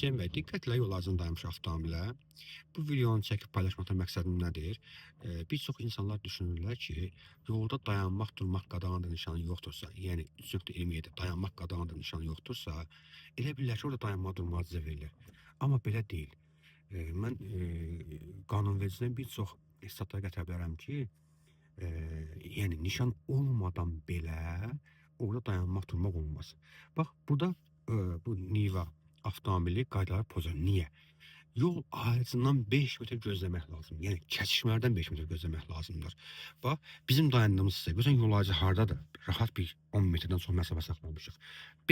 Hüseyin bəy, diqqətlə yol ağzında dayanmış avtomobilə. Bu videonu çəkib paylaşmaqda məqsədim nədir? Bir çox insanlar düşünürlər ki, yolda dayanmaq, durmaq qadağandır nişanı yoxdursa, yəni 3.27 dayanmaq qadağandır nişanı yoxdursa, elə bilirlər ki, orada dayanma, durma icazə verilir. Amma belə deyil. Mən qanunvericidən bir çox statlara gətirə bilərəm ki, yəni nişan olmadan belə orada dayanmaq, durmaq olmaz. Bax, burada bu Niva avtomobili qaydaları pozur. Niyə? Yol ayrıcından 5 metr gözləmək lazım. Yəni kəsişmələrdən 5 metr gözləmək lazımdır. Bax, bizim dayandığımız hissə, görsən yol ayrıcı hardadır? Rahat bir 10 metrdən çox məsafə saxlamışıq.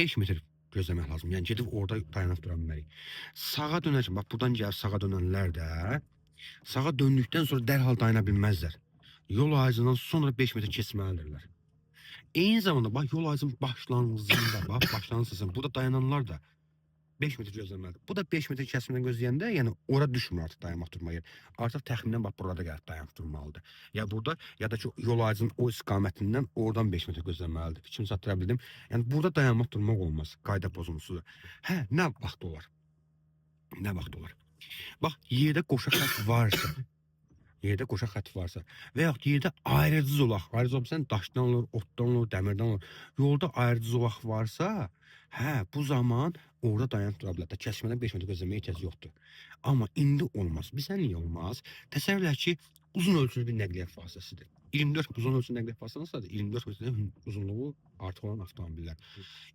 5 metr gözləmək lazım. Yəni gedib orada dayanıb dura bilmərik. Sağa dönərkən, bax buradan gəlib sağa dönənlər də sağa döndükdən sonra dərhal dayana bilməzlər. Yol ayrıcından sonra 5 metr keçməlidirlər. Eyni zamanda bax yol ayrıcının başlanğıcında, bax başlanğıcında burada dayananlar da 5 metr gözləməlidir. Bu da 5 metr kəsmədən gözləyəndə, yəni ora düşmür artıq dayanmaq durma yeri. Artıq təxminən bax burada gəlib dayanıb durmalıdır. Ya burada ya da ki yol ayrıcının o istiqamətindən oradan 5 metr gözləməlidir. Fikrimi çatdıra bildim. Yəni burada dayanmaq durmaq olmaz. Qayda pozuntusudur. Hə, nə vaxt olar? Nə vaxt olar? Bax, yerdə qoşa xətt varsa, yerdə qoşa xətt varsa və yaxud yerdə ayrıcı zolaq, ayrıcı zolaq daşdan olur, otdan olur, dəmirdən olur. Yolda ayrıcı zolaq varsa, hə, bu zaman orada dayanıb dura bilər. Kəsmədən 5 metr gözləməyə ehtiyac yoxdur. Amma indi olmaz. Bizə niyə olmaz? Təsəvvür et ki, uzun ölçülü bir nəqliyyat vasitəsidir. 24 uzun ölçülü nəqliyyat vasitəsi nasıldır? 24 metrdən uzunluğu artıq olan avtomobillər.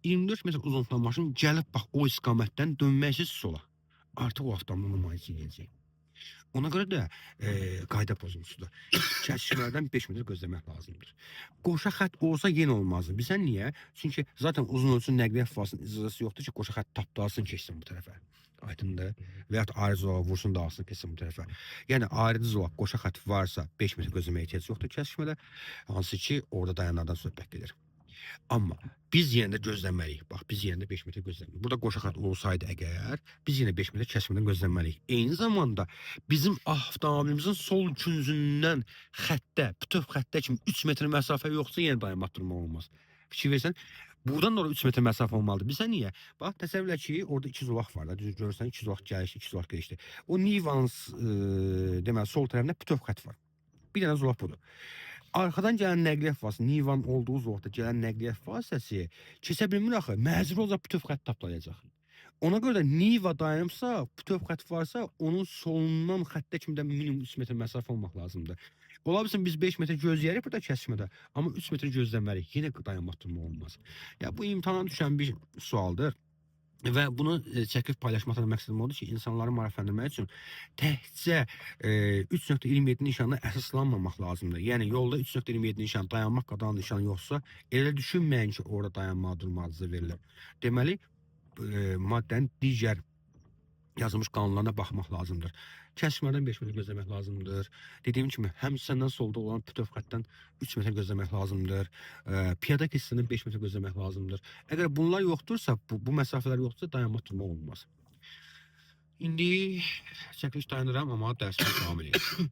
24 metr uzunluqda maşın gəlib bax o istiqamətdən dönməyəcək sola. Artıq o avtomobil nümayişə edəcək. Ona görə də qayda pozuntusudur. Kəsişmələrdən 5 metr gözləmək lazımdır. Qoşa xətt olsa yenə olmazdı. Bizə niyə? Çünki zaten uzun ölçülü nəqliyyat vasitəsinin icazəsi yoxdur ki, qoşa xətt tapdalasın keçsin bu tərəfə. Aydındır. Və yaxud ayrıcı zolaq vursun dağılsın keçsin bu tərəfə. Yəni ayrıcı zolaq, qoşa xətt varsa 5 metr gözləməyə ehtiyac yoxdur kəsişmədə. Hansı ki, orada dayanlardan söhbət gedir. Amma biz yenə də gözləməliyik. Bax, biz yenə də 5 metr gözləməliyik. Burada qoşa xətt olsaydı əgər, biz yenə 5 metr kəsmədən gözləməliyik. Eyni zamanda bizim avtomobilimizin sol küncündən xəttə, bütöv xəttə kimi 3 metr məsafə yoxsa yenə dayanmaq durmaq olmaz. Fikir versən, buradan da 3 metr məsafə olmalıdır. Bizə niyə? Bax, təsəvvür et ki, orada 2 zolaq var da. Düz görürsən, 2 zolaq gəlişdi, 2 zolaq gəlişdi. O Nivanın deməli sol tərəfində bütöv xətt var. Bir dənə zolaq budur. Arxadan gələn nəqliyyat vasitəsi, Nivanın olduğu zolaqda gələn nəqliyyat vasitəsi keçə bilmir axı. Məcbur olacaq bütöv xətt taplayacaq. Ona görə də Niva dayanıbsa, bütöv xətt varsa, onun solundan xəttə kimi də minimum 3 metr məsafə olmaq lazımdır. Ola bilsin biz 5 metr gözləyərik burada kəsmədə, amma 3 metr gözləmərik. Yenə dayanmaq durma olmaz. Ya bu imtahana düşən bir sualdır. Və bunu çəkib paylaşmaqda məqsədim odur ki, insanları maraqlandırmaq üçün təkcə 3.27 nişanına əsaslanmamaq lazımdır. Yəni yolda 3.27 nişan dayanmaq qadağan nişanı yoxsa, elə düşünməyin ki, orada dayanma, durma icazə verilir. Deməli, maddənin digər yazılmış qanunlarına baxmaq lazımdır. Kəsmədən 5 metr gözləmək lazımdır. Dediyim kimi, həm səndən solda olan bütöv xəttdən 3 metr gözləmək lazımdır. Piyada keçiddən 5 metr gözləmək lazımdır. Əgər bunlar yoxdursa, bu məsafələr yoxdursa dayanmaq durmaq olmaz. İndi çəkiliş dayanıram, amma dərsimiz davam edir.